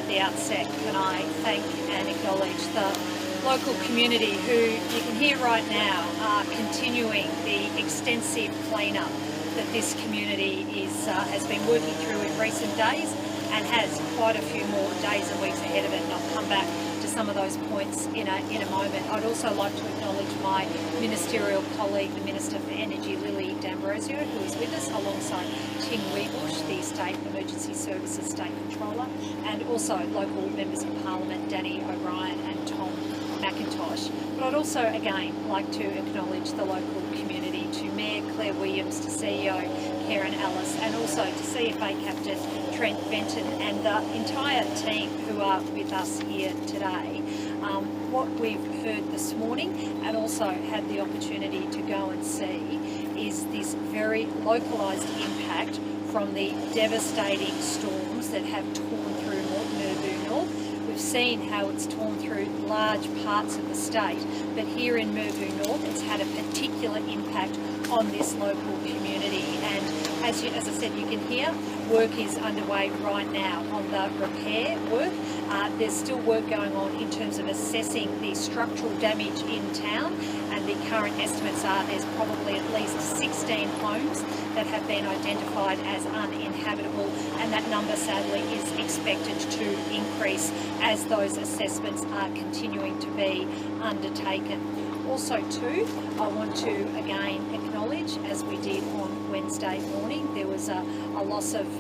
at the outset, can I thank and acknowledge the local community who, you can hear right now, are continuing the extensive clean-up that this community has been working through in recent days and has quite a few more days and weeks ahead of it, and I'll come back to some of those points in a moment. I'd also like to acknowledge my ministerial colleague, the Minister for Energy, Lily D'Ambrosio, who is with us, alongside Tim Weebush, the State Emergency Services State Controller, and also local members of Parliament, Danny O'Brien and Tom McIntosh. But I'd also, again, like to acknowledge the local community, to Mayor Claire Williams, to CEO Karen Ellis, and also to CFA Captain Trent Benton and the entire team who are with us here today. What we've heard this morning and also had the opportunity to go and see is this very localised impact from the devastating storms that have torn through Merboo North. We've seen how it's torn through large parts of the state, but here in Merboo North it's had a particular impact on this local community, and as I said, you can hear work is underway right now on the repair work. There's still work going on in terms of assessing the structural damage in town, and the current estimates are there's probably at least 16 homes that have been identified as uninhabitable, and that number sadly is expected to increase as those assessments are continuing to be undertaken. Also too, I want to again acknowledge, as we did on Wednesday morning, there was a loss of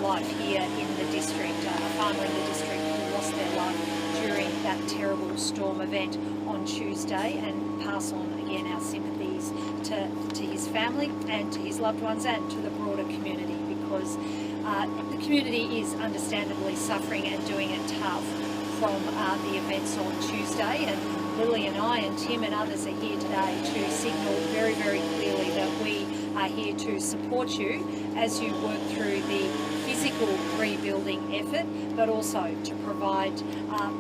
life here in the district, a farmer in the district who lost their life during that terrible storm event on Tuesday, and pass on again our sympathies to his family and to his loved ones and to the broader community, because the community is understandably suffering and doing it tough from the events on Tuesday. And Lily and I and Tim and others are here today to signal very, very clearly that we are here to support you as you work through the physical rebuilding effort, but also to provide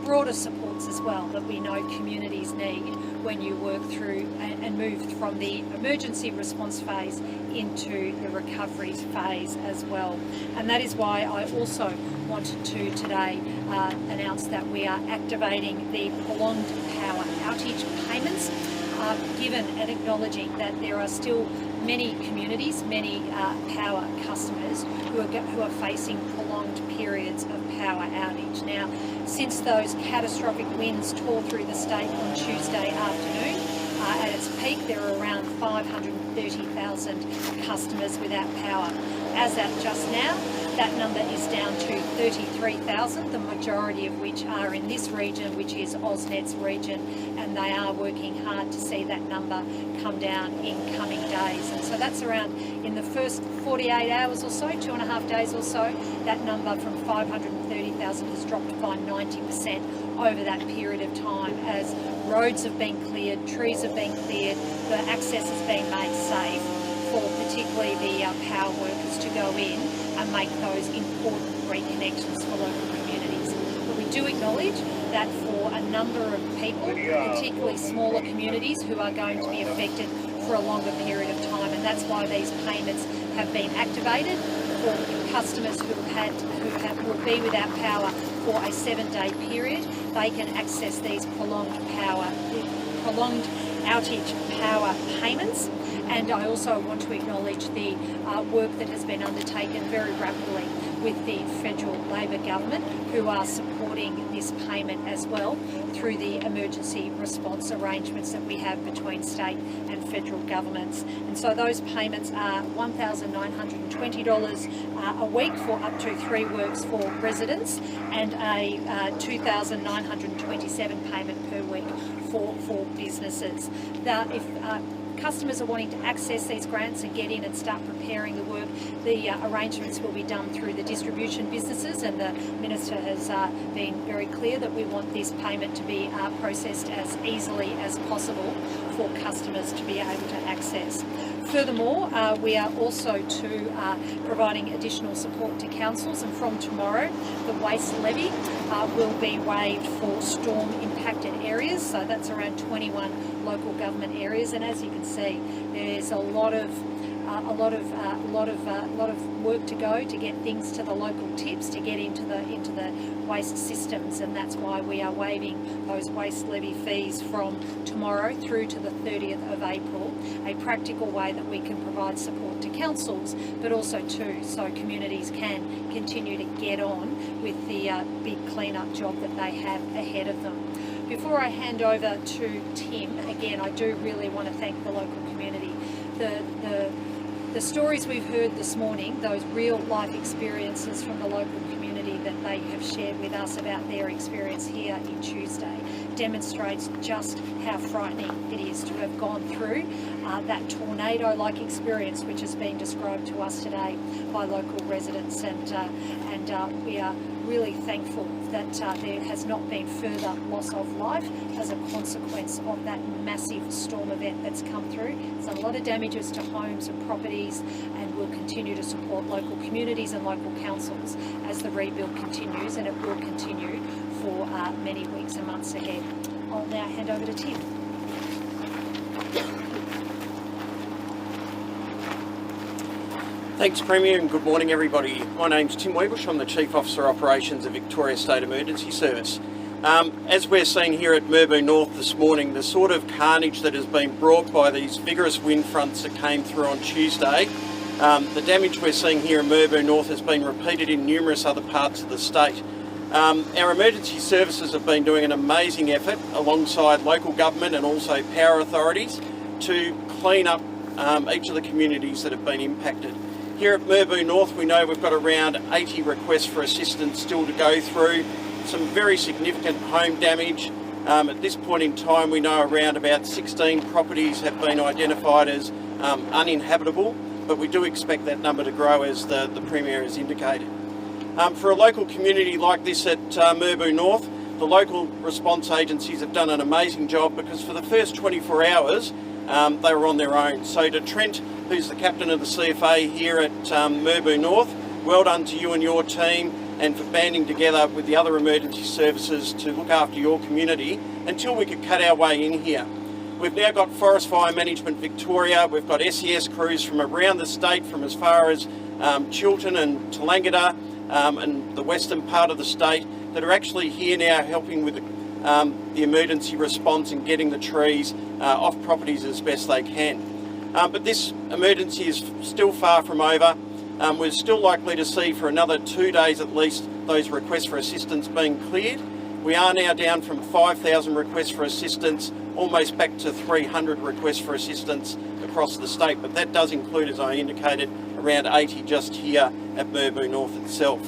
broader supports as well that we know communities need when you work through and move from the emergency response phase into the recovery phase as well. And that is why I also wanted to today announce that we are activating the prolonged power outage payments, given and acknowledging that there are still many communities, many power customers who are facing prolonged periods of power outage. Now, since those catastrophic winds tore through the state on Tuesday afternoon, at its peak there were around 530,000 customers without power. As at just now, that number is down to 33,000, the majority of which are in this region, which is AusNet's region, and they are working hard to see that number come down in coming days. And so that's around, in the first 48 hours or so, 2.5 days or so, that number from 530,000 has dropped by 90% over that period of time, as roads have been cleared, trees have been cleared, the access has been made safe for particularly the power workers to go in and make those important reconnections for local communities. But we do acknowledge that for a number of people, particularly smaller communities, who are going to be affected for a longer period of time, and that's why these payments have been activated for customers who will be without power for a 7-day period. They can access these prolonged outage power payments. And I also want to acknowledge the work that has been undertaken very rapidly with the federal Labor government, who are supporting this payment as well through the emergency response arrangements that we have between state and federal governments. And so those payments are $1,920 a week for up to 3 works for residents, and a $2,927 payment per week for businesses. If customers are wanting to access these grants and get in and start preparing the work, the arrangements will be done through the distribution businesses, and the Minister has been very clear that we want this payment to be processed as easily as possible for customers to be able to access. Furthermore, we are also providing additional support to councils, and from tomorrow the waste levy will be waived for storm impacted areas, so that's around 21 local government areas. And as you can see, there's a lot of a lot of work to go to get things to the local tips, to get into the waste systems, and that's why we are waiving those waste levy fees from tomorrow through to the 30th of April. A practical way that we can provide support to councils, but also too so communities can continue to get on with the big clean-up job that they have ahead of them. Before I hand over to Tim, again, I do really want to thank the local community. The stories we've heard this morning, those real life experiences from the local community that they have shared with us about their experience here in Tuesday, demonstrates just how frightening it is to have gone through that tornado-like experience which has been described to us today by local residents, and we are really thankful that there has not been further loss of life as a consequence of that massive storm event that's come through. It's a lot of damages to homes and properties, and we'll continue to support local communities and local councils as the rebuild continues, and it will continue for many weeks and months ahead. I'll now hand over to Tim. Thanks, Premier, and good morning, everybody. My name's Tim Weebush. I'm the Chief Officer Operations of Victoria State Emergency Service. As we're seeing here at Merbau North this morning, the sort of carnage that has been brought by these vigorous wind fronts that came through on Tuesday, the damage we're seeing here in Merbau North has been repeated in numerous other parts of the state. Our emergency services have been doing an amazing effort alongside local government and also power authorities to clean up each of the communities that have been impacted. Here at Merbau North, we know we've got around 80 requests for assistance still to go through, some very significant home damage. At this point in time, we know around about 16 properties have been identified as uninhabitable, but we do expect that number to grow as the Premier has indicated. For a local community like this at Merbau North, the local response agencies have done an amazing job, because for the first 24 hours, they were on their own. So to Trent, who's the captain of the CFA here at Merbau North, well done to you and your team, and for banding together with the other emergency services to look after your community until we could cut our way in here. We've now got Forest Fire Management Victoria, we've got SES crews from around the state, from as far as Chiltern and Tallangatta and the western part of the state, that are actually here now helping with the emergency response and getting the trees off properties as best they can. But this emergency is still far from over. We're still likely to see for another 2 days at least those requests for assistance being cleared. We are now down from 5,000 requests for assistance almost back to 300 requests for assistance across the state, but that does include, as I indicated, around 80 just here at Merbau North itself.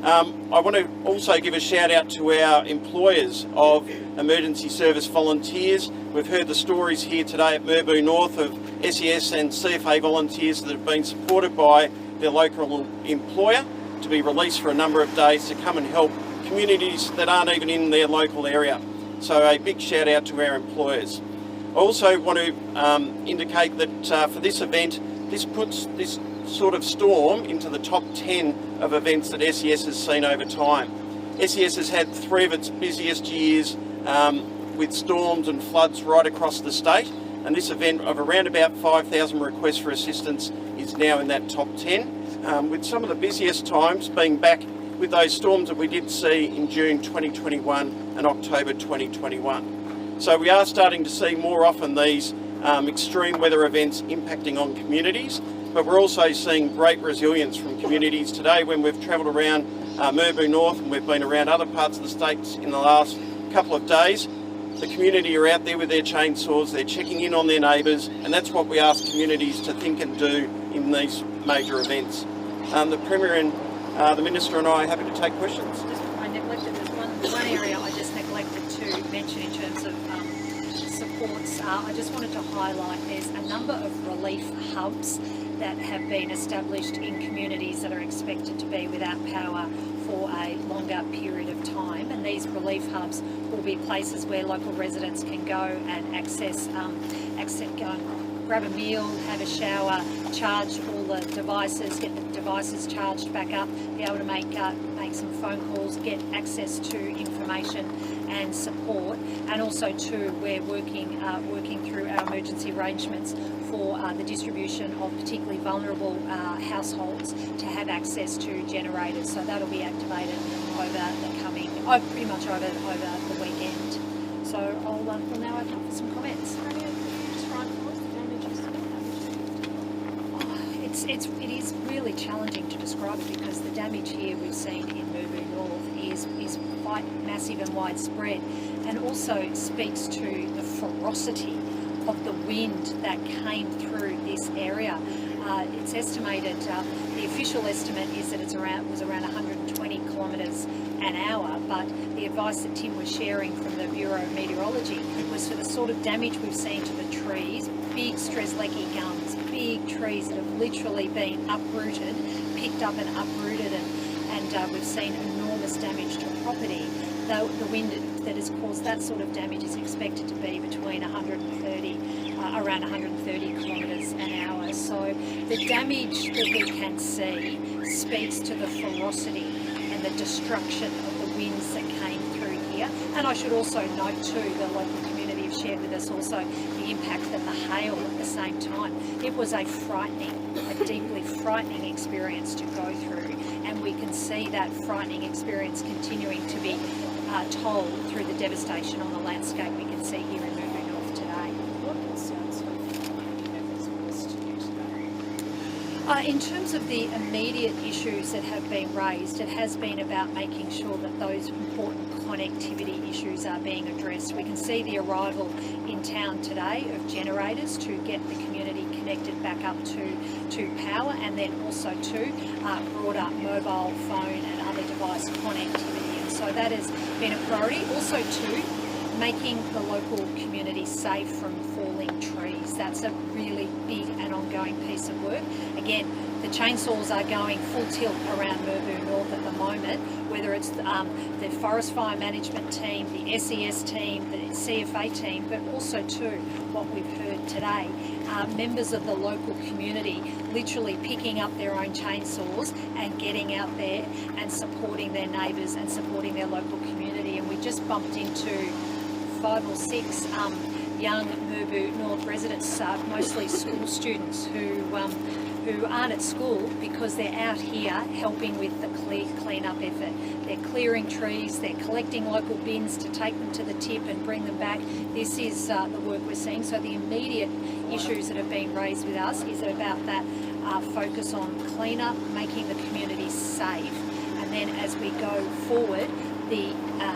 I want to also give a shout out to our employers of emergency service volunteers. We've heard the stories here today at Merbau North of SES and CFA volunteers that have been supported by their local employer to be released for a number of days to come and help communities that aren't even in their local area. So a big shout out to our employers. I also want to indicate that for this event, this puts this sort of storm into the top 10 of events that SES has seen over time. SES has had 3 of its busiest years with storms and floods right across the state, and this event of around about 5,000 requests for assistance is now in that top 10, with some of the busiest times being back with those storms that we did see in June 2021 and October 2021. So we are starting to see more often these extreme weather events impacting on communities, but we're also seeing great resilience from communities today. When we've travelled around Merbau North and we've been around other parts of the states in the last couple of days, the community are out there with their chainsaws, they're checking in on their neighbours, and that's what we ask communities to think and do in these major events. The Premier and the Minister and I are happy to take questions. I neglected, there's one area I just neglected to mention in terms of supports. I just wanted to highlight there's a number of relief hubs that have been established in communities that are expected to be without power for a longer period of time, and these relief hubs will be places where local residents can go and access go and grab a meal, have a shower, charge all the devices, get the devices charged back up, be able to make make some phone calls, get access to information and support. And also too, we're working through our emergency arrangements for the distribution of particularly vulnerable households to have access to generators. So that'll be activated over the coming, pretty much over the weekend. So I'll now open up for some comments. It is really challenging to describe it because the damage here we've seen in Mubu North is quite massive and widespread, and also speaks to the ferocity of the wind that came through this area. It's estimated, the official estimate is that was around 120 kilometres an hour, but the advice that Tim was sharing from the Bureau of Meteorology was for the sort of damage we've seen to the trees, big Strzelecki gums, big trees that have literally been uprooted, picked up and uprooted, and we've seen enormous damage to property. The wind that has caused that sort of damage is expected to be between around 130 kilometres an hour. So the damage that we can see speaks to the ferocity and the destruction of the winds that came through here. And I should also note too, the local community have shared with us also the impact that the hail at the same time. It was a deeply frightening experience to go through, and we can see that frightening experience continuing to be told through the devastation on the landscape we can see here in Mubu North today. What concerns In terms of the immediate issues that have been raised, it has been about making sure that those important connectivity issues are being addressed. We can see the arrival in town today of generators to get the community connected back up to power, and then also to broader mobile phone and other device connectivity. And so that has been a priority. Also too, making the local community safe from falling trees. That's a really big and ongoing piece of work. Again, the chainsaws are going full tilt around Mubu North at the moment, whether it's the Forest Fire Management team, the SES team, the CFA team, but also too, what we've heard today, members of the local community literally picking up their own chainsaws and getting out there and supporting their neighbours and supporting their local community. And we just bumped into 5 or 6 young Mubu North residents, mostly school students who aren't at school because they're out here helping with the clean-up effort. They're clearing trees, they're collecting local bins to take them to the tip and bring them back. This is the work we're seeing. So the immediate issues that have been raised with us is about that focus on clean-up, making the community safe, and then as we go forward, the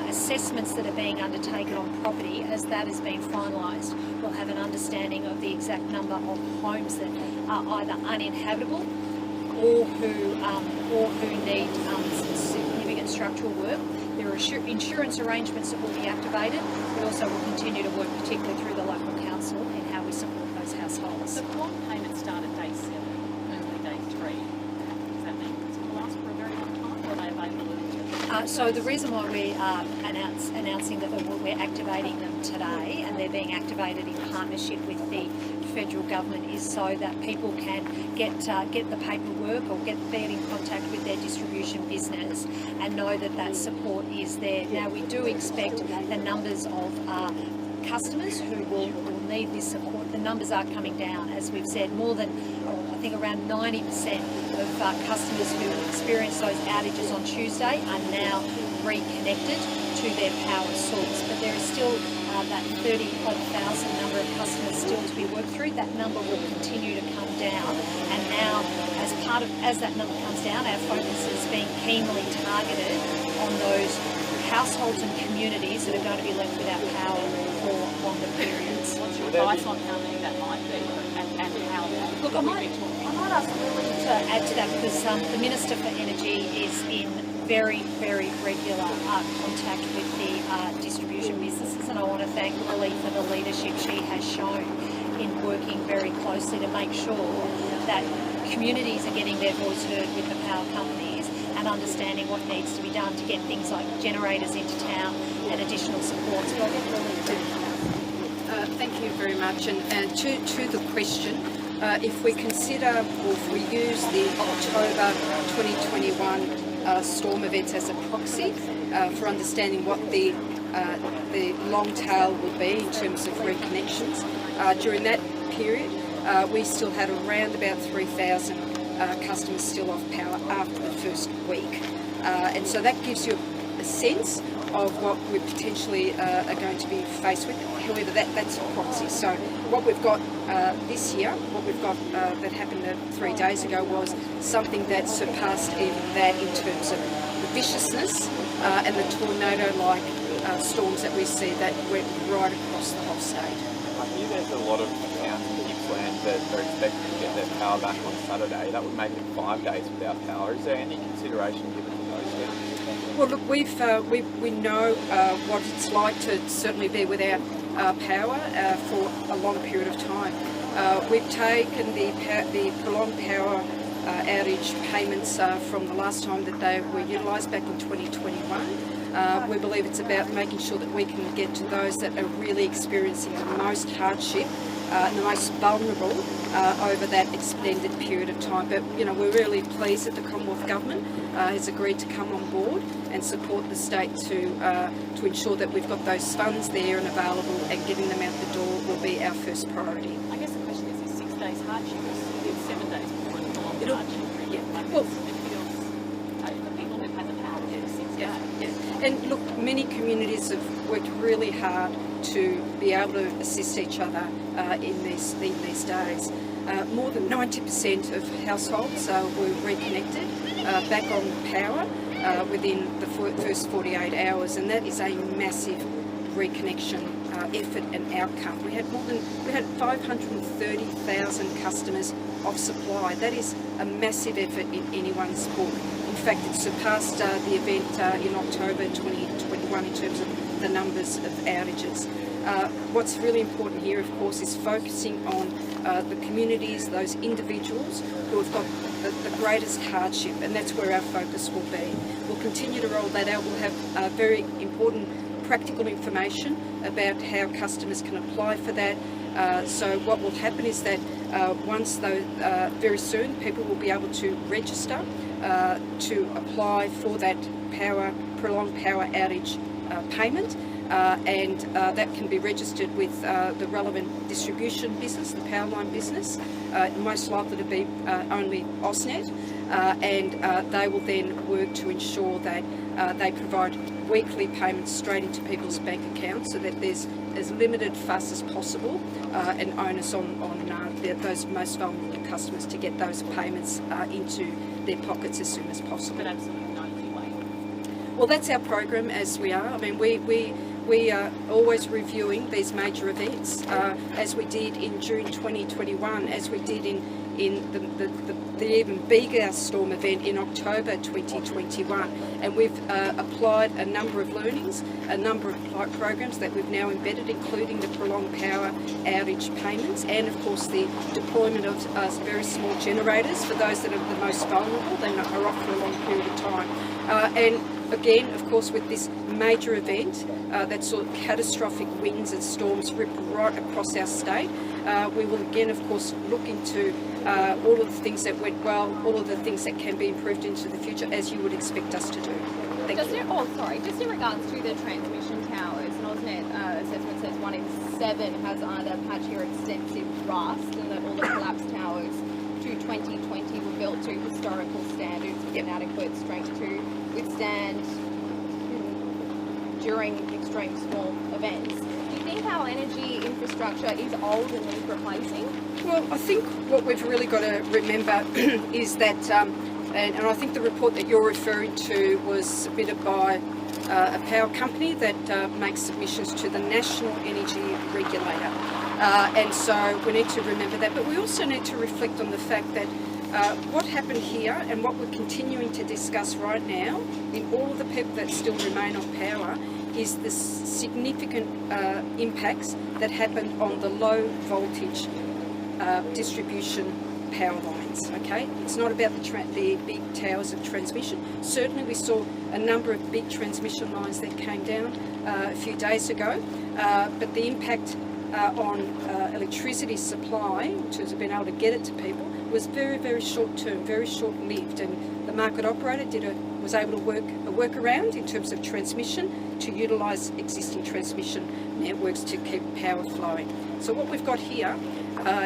assessments that are being undertaken on property, as that has been finalised, we'll have an understanding of the exact number of homes that are either uninhabitable or who need some significant structural work. There are insurance arrangements that will be activated. We also will continue to work particularly through the local council in how we support those households. The quad payments start at day 7, only day 3. Does that mean it's going to last for a very long time, or are they available? So the reason why we are announcing that we're activating them today, and they're being activated in partnership with the federal government, is so that people can get the paperwork or get in contact with their distribution business and know that that support is there. Now, we do expect the numbers of customers who will need this support. The numbers are coming down, as we've said. More than, I think, around 90% of customers who experienced those outages on Tuesday are now reconnected to their power source. But there is still that 30,000 number of customers still to be worked through. That number will continue to come down. And now, as that number comes down, our focus is being keenly targeted on those households and communities that are going to be left without power for longer periods. What's your advice on how many that might be and how long? Look, I might ask Lily to add to that, because the Minister for Energy is in very, very regular contact with the distribution businesses, and I want to thank Lily for the leadership she has shown in working very closely to make sure that communities are getting their voice heard with the power companies and understanding what needs to be done to get things like generators into town and additional support. So I'll get Lily to Thank you very much. And to the question, if we consider, or if we use the October 2021 storm events as a proxy for understanding what the long tail will be in terms of reconnections. During that period, we still had around about 3,000 customers still off power after the first week. And so that gives you a sense of what we potentially are going to be faced with. However, that's a proxy. So what we've got this year, what we've got that happened 3 days ago was something that surpassed even that in terms of the viciousness and the tornado-like storms that we see that went right across the whole state. I hear there's a lot of towns in Gippsland that are expected to get their power back on Saturday. That would make it 5 days without power. Is there any consideration given to those things? Well, look, we know what it's like to certainly be without power for a long period of time. We've taken the prolonged power outage payments from the last time that they were utilised back in 2021. We believe it's about making sure that we can get to those that are really experiencing the most hardship and the most vulnerable over that extended period of time. But we're really pleased that the Commonwealth Government has agreed to come on board and support the state to ensure that we've got those funds there and available, and getting them out the door will be our first priority. I guess the question is 6 days hardship is 7 days more than the long hardship? Yeah. Well, it feels the people who've had the power for 6 days. Yeah. And look, many communities have worked really hard to be able to assist each other in these days. More than 90% of households were reconnected back on power within the first 48 hours, and that is a massive reconnection effort and outcome. We had 530,000 customers off supply. That is a massive effort in anyone's book. In fact, it surpassed the event in October 2021 in terms of the numbers of outages. What's really important here, of course, is focusing on the communities, those individuals who have got the greatest hardship, and that's where our focus will be. We'll continue to roll that out. We'll have very important practical information about how customers can apply for that. So what will happen is that once those, very soon, people will be able to register to apply for that prolonged power outage payment. And that can be registered with the relevant distribution business, the power line business, most likely to be only AusNet, and they will then work to ensure that they provide weekly payments straight into people's bank accounts, so that there's as limited fuss as possible and onus on those most vulnerable customers to get those payments into their pockets as soon as possible. But absolutely no delay. Well, that's our program as we are. I mean, we are always reviewing these major events, as we did in June 2021, as we did in the even bigger storm event in October 2021. And we've applied a number of learnings, a number of programs that we've now embedded, including the prolonged power outage payments, and of course the deployment of very small generators for those that are the most vulnerable. They are off for a long period of time. And again, of course, with this major event that saw catastrophic winds and storms rip right across our state, we will again, of course, look into all of the things that went well, all of the things that can be improved into the future, as you would expect us to do. Thank you. Just in regards to the transmission towers, an AusNet assessment says 1 in 7 has either patchy or extensive rust, and that all the collapsed towers to 2020 were built to historical standards with inadequate strength to withstand during extreme storm events. Do you think our energy infrastructure is old and needs replacing? Well, I think what we've really got to remember is that, and I think the report that you're referring to was submitted by a power company that makes submissions to the National Energy Regulator. And so we need to remember that, but we also need to reflect on the fact that what happened here and what we're continuing to discuss right now in all of the people that still remain off power is the significant impacts that happened on the low voltage distribution power lines. Okay, it's not about the big towers of transmission. Certainly we saw a number of big transmission lines that came down a few days ago, but the impact on electricity supply, in terms of being able to get it to people, was very, very short term, very short lived, and the market operator did a was able to work around in terms of transmission to utilise existing transmission networks to keep power flowing. So what we've got here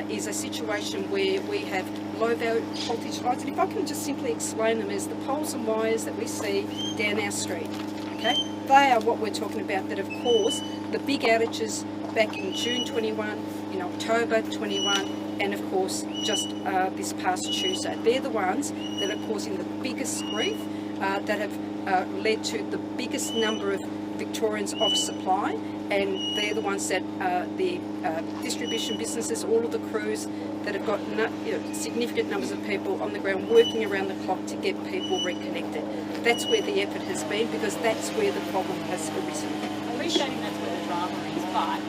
is a situation where we have low voltage lines, and if I can just simply explain them as the poles and wires that we see down our street, okay? They are what we're talking about that have caused the big outages back in June 21, in October 21, and of course just this past Tuesday. They're the ones that are causing the biggest grief, that have led to the biggest number of Victorians off supply, and they're the ones that the distribution businesses, all of the crews that have got significant numbers of people on the ground working around the clock to get people reconnected. That's where the effort has been, because that's where the problem has arisen. Appreciating that's where the drama is, but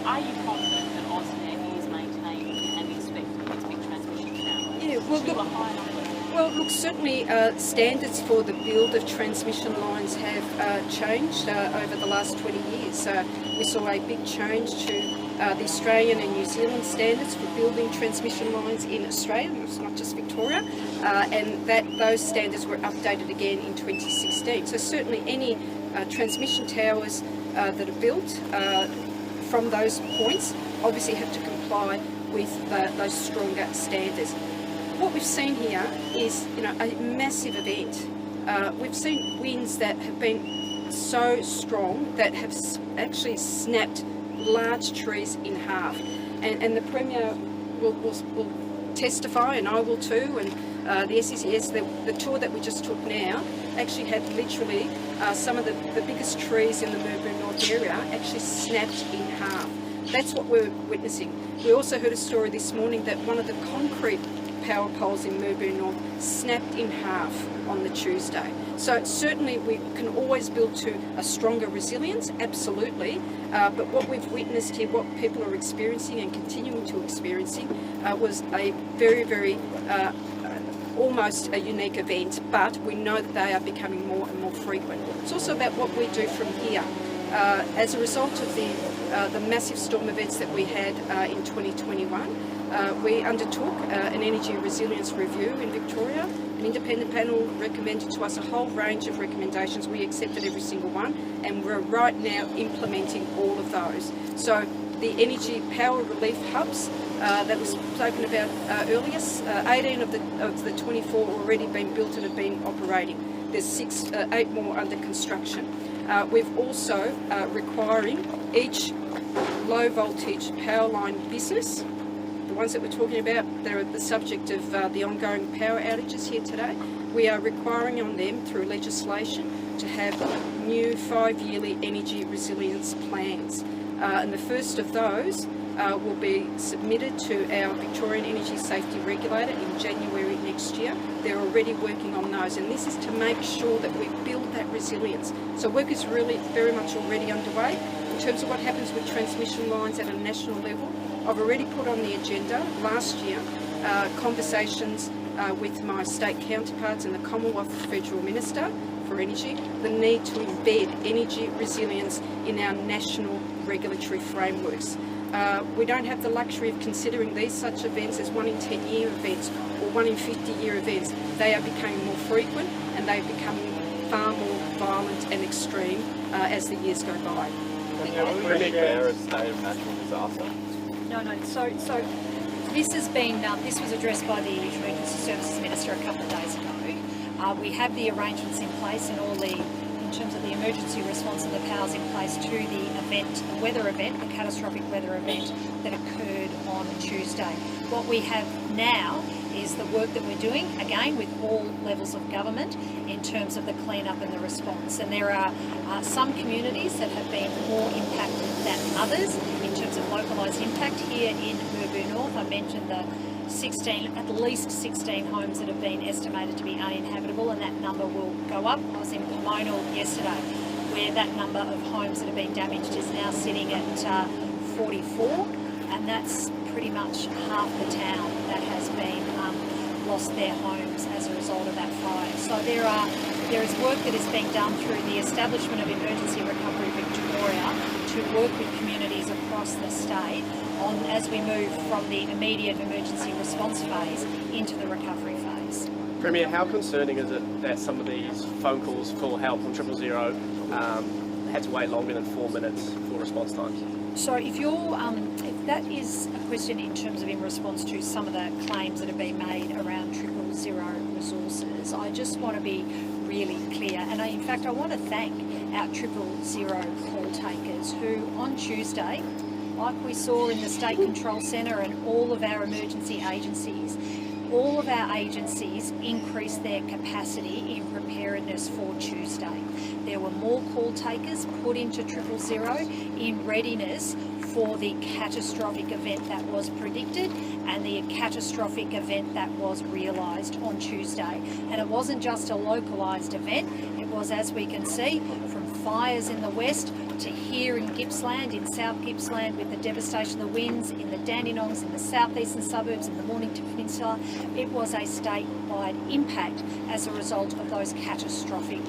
are you confident that AusNet is maintaining and expecting its big transmission towers to a high number? Well, look, certainly standards for the build of transmission lines have changed over the last 20 years. We saw a big change to the Australian and New Zealand standards for building transmission lines in Australia. It's not just Victoria, and those standards were updated again in 2016. So certainly any transmission towers that are built from those points obviously have to comply with those stronger standards. What we've seen here is, a massive event. We've seen winds that have been so strong that have actually snapped large trees in half. And the Premier will testify, and I will too, and the SECS, the tour that we just took now, actually had literally some of the biggest trees in the Murboon North area actually snapped in half. That's what we're witnessing. We also heard a story this morning that one of the concrete power poles in Murboon North snapped in half on the Tuesday. So certainly we can always build to a stronger resilience, absolutely, but what we've witnessed here, what people are experiencing and continuing to experiencing, was a very, very almost a unique event, but we know that they are becoming more and more frequent. It's also about what we do from here. As a result of the massive storm events that we had in 2021, we undertook an energy resilience review in Victoria. An independent panel recommended to us a whole range of recommendations. We accepted every single one, and we're right now implementing all of those. So the energy power relief hubs that was spoken about earlier, 18 of the 24 already been built and have been operating. There's 8 more under construction. We've also requiring each low voltage power line business, the ones that we're talking about, they're the subject of the ongoing power outages here today. We are requiring on them through legislation to have new 5-yearly energy resilience plans. And the first of those will be submitted to our Victorian Energy Safety Regulator in January next year. They're already working on those, and this is to make sure that we build that resilience. So work is really very much already underway. In terms of what happens with transmission lines at a national level, I've already put on the agenda last year conversations with my state counterparts and the Commonwealth Federal Minister for Energy, the need to embed energy resilience in our national regulatory frameworks. We don't have the luxury of considering these such events as 1 in 10-year events or 1 in 50-year events. They are becoming more frequent, and they're becoming far more violent and extreme as the years go by. Can we declare a state of natural disaster? No. So this has been this was addressed by the Emergency Services Minister a couple of days ago. We have the arrangements in place and in terms of the emergency response and the powers in place to the weather event, the catastrophic weather event that occurred on Tuesday. What we have now is the work that we're doing, again, with all levels of government in terms of the clean-up and the response. And there are some communities that have been more impacted than others in terms of localised impact. Here in Murboon North, I mentioned the at least 16 homes that have been estimated to be uninhabitable, and that number will go up. I was in Pomona yesterday, where that number of homes that have been damaged is now sitting at 44, and that's pretty much half the town that has been lost their homes as a result of that fire. So there is work that is being done through the establishment of Emergency Recovery Victoria to work with communities across the state as we move from the immediate emergency response phase into the recovery phase. Premier, how concerning is it that some of these phone calls for help on 000 had to wait longer than 4 minutes for response times? So if that is a question in terms of in response to some of the claims that have been made around 000 resources, I just want to be really clear, and in fact I want to thank our 000 call takers who on Tuesday, like we saw in the State Control Centre and all of our emergency agencies, all of our agencies increased their capacity in preparedness for Tuesday. There were more call takers put into 000 in readiness for the catastrophic event that was predicted and the catastrophic event that was realised on Tuesday. And it wasn't just a localised event, it was, as we can see, from fires in the west to here in Gippsland, in South Gippsland, with the devastation of the winds, in the Dandenongs, in the southeastern suburbs, in the Mornington Peninsula. It was a statewide impact as a result of those catastrophic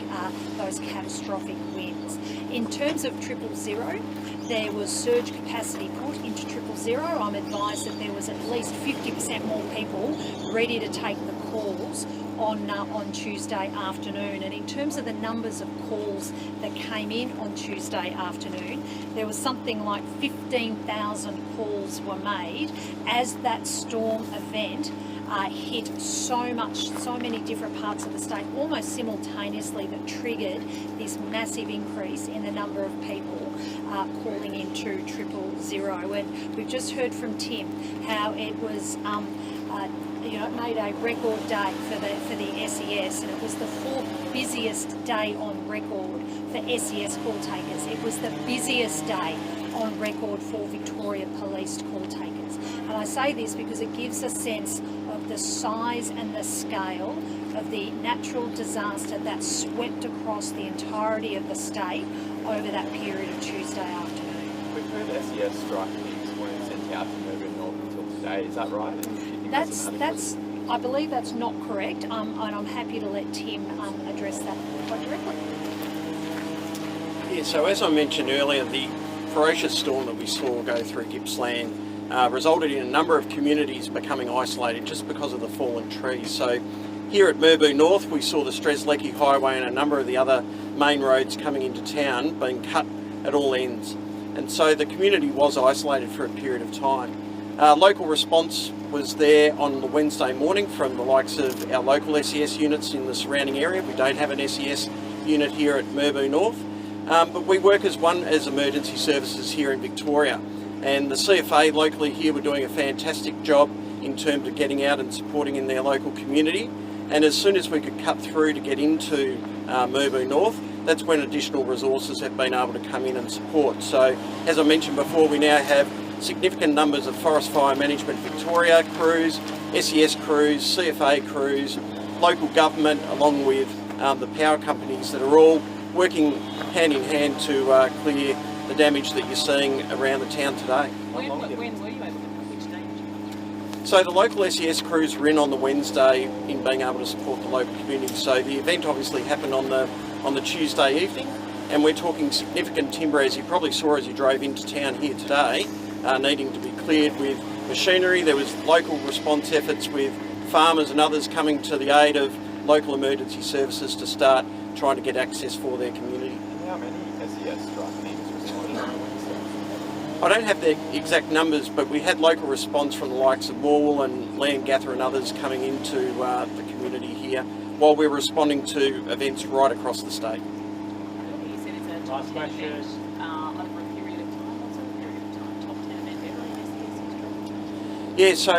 winds. In terms of 000, there was surge capacity put into 000. I'm advised that there was at least 50% more people ready to take the calls on Tuesday afternoon. And in terms of the numbers of calls that came in on Tuesday afternoon, there was something like 15,000 calls were made as that storm event hit so many different parts of the state almost simultaneously, that triggered this massive increase in the number of people calling into 000. And we've just heard from Tim how it was it made a record day for the SES, and it was the 4th busiest day on record for SES call takers. It was the busiest day on record for Victoria Police call takers. And I say this because it gives a sense of the size and the scale of the natural disaster that swept across the entirety of the state over that period of Tuesday afternoon. We've heard SES strike teams weren't sent out to Melbourne North until today. Is that right? That's I believe that's not correct, and I'm happy to let Tim address that quite directly. Yeah, so as I mentioned earlier, the ferocious storm that we saw go through Gippsland resulted in a number of communities becoming isolated just because of the fallen trees. So here at Merbau North, we saw the Strzelecki Highway and a number of the other main roads coming into town being cut at all ends. And so the community was isolated for a period of time. Local response was there on the Wednesday morning from the likes of our local SES units in the surrounding area. We don't have an SES unit here at Merbau North, but we work as emergency services here in Victoria. And the CFA locally here were doing a fantastic job in terms of getting out and supporting in their local community. And as soon as we could cut through to get into Merbau North, that's when additional resources have been able to come in and support. So as I mentioned before, we now have significant numbers of Forest Fire Management Victoria crews, SES crews, CFA crews, local government, along with the power companies that are all working hand in hand to clear the damage that you're seeing around the town today. When were you able to come? Which day? So the local SES crews were in on the Wednesday in being able to support the local community. So the event obviously happened on the Tuesday evening, and we're talking significant timber, as you probably saw as you drove into town here today, needing to be cleared with machinery. There was local response efforts with farmers and others coming to the aid of local emergency services to start trying to get access for their community. And how many SES strike teams responded on Wednesday? I don't have the exact numbers, but we had local response from the likes of Morwell and Leongatha and others coming into the community here while we're responding to events right across the state. You said it's a top 10 event over a period of time. What's a period of time? Top 10 event ever in SES history? Yeah, so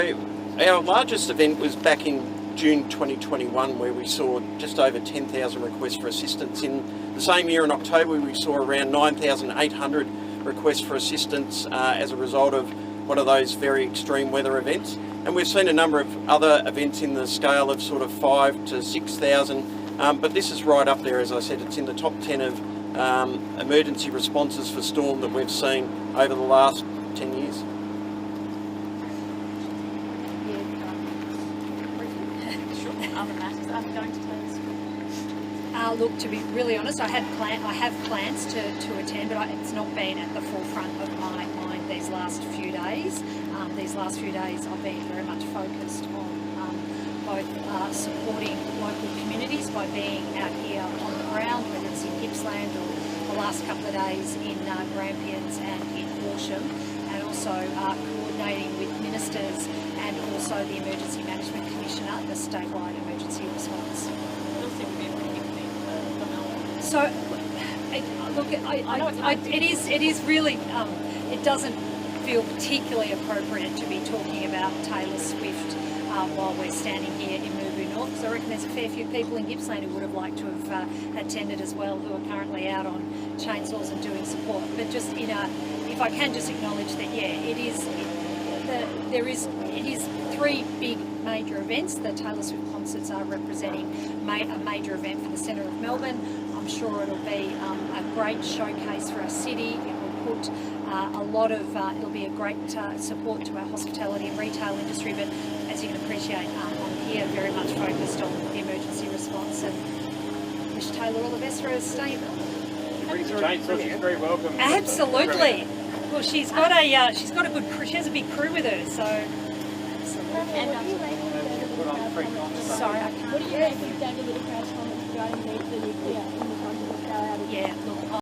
our largest event was back in June 2021, where we saw just over 10,000 requests for assistance. In the same year in October, we saw around 9,800 requests for assistance as a result of one of those very extreme weather events. And we've seen a number of other events in the scale of sort of 5,000 to 6,000, but this is right up there. As I said, it's in the top 10 of emergency responses for storm that we've seen over the last 10 years. Other matters I'm going to tell us. Look, to be really honest, I have plans to attend, but it's not been at the forefront of my mind these last few days. These last few days I've been very much focused on both supporting local communities by being out here on the ground, whether it's in Gippsland or the last couple of days in Grampians and in Horsham, and also coordinating with ministers and also the Emergency Management Commissioner, the statewide emergency response. So, look, it is really, it doesn't feel particularly appropriate to be talking about Taylor Swift while we're standing here in Mubu North, because I reckon there's a fair few people in Gippsland who would have liked to have attended as well, who are currently out on chainsaws and doing support. But just if I can just acknowledge that, yeah, it is three big major events. The Taylor Swift concerts are representing a major event for the centre of Melbourne. I'm sure it'll be a great showcase for our city. It will put a lot of, it'll be a great support to our hospitality and retail industry, but as you can appreciate, I'm here very much focused on the emergency response and wish Taylor all the best for her stay. She's very welcome. Absolutely. Well, she's got a good crew. She has a big crew with her, so absolutely. Sorry, I can't. What do you make of David Littlecrouch's comments regarding the nuclear in the country of Australia? Yeah, look.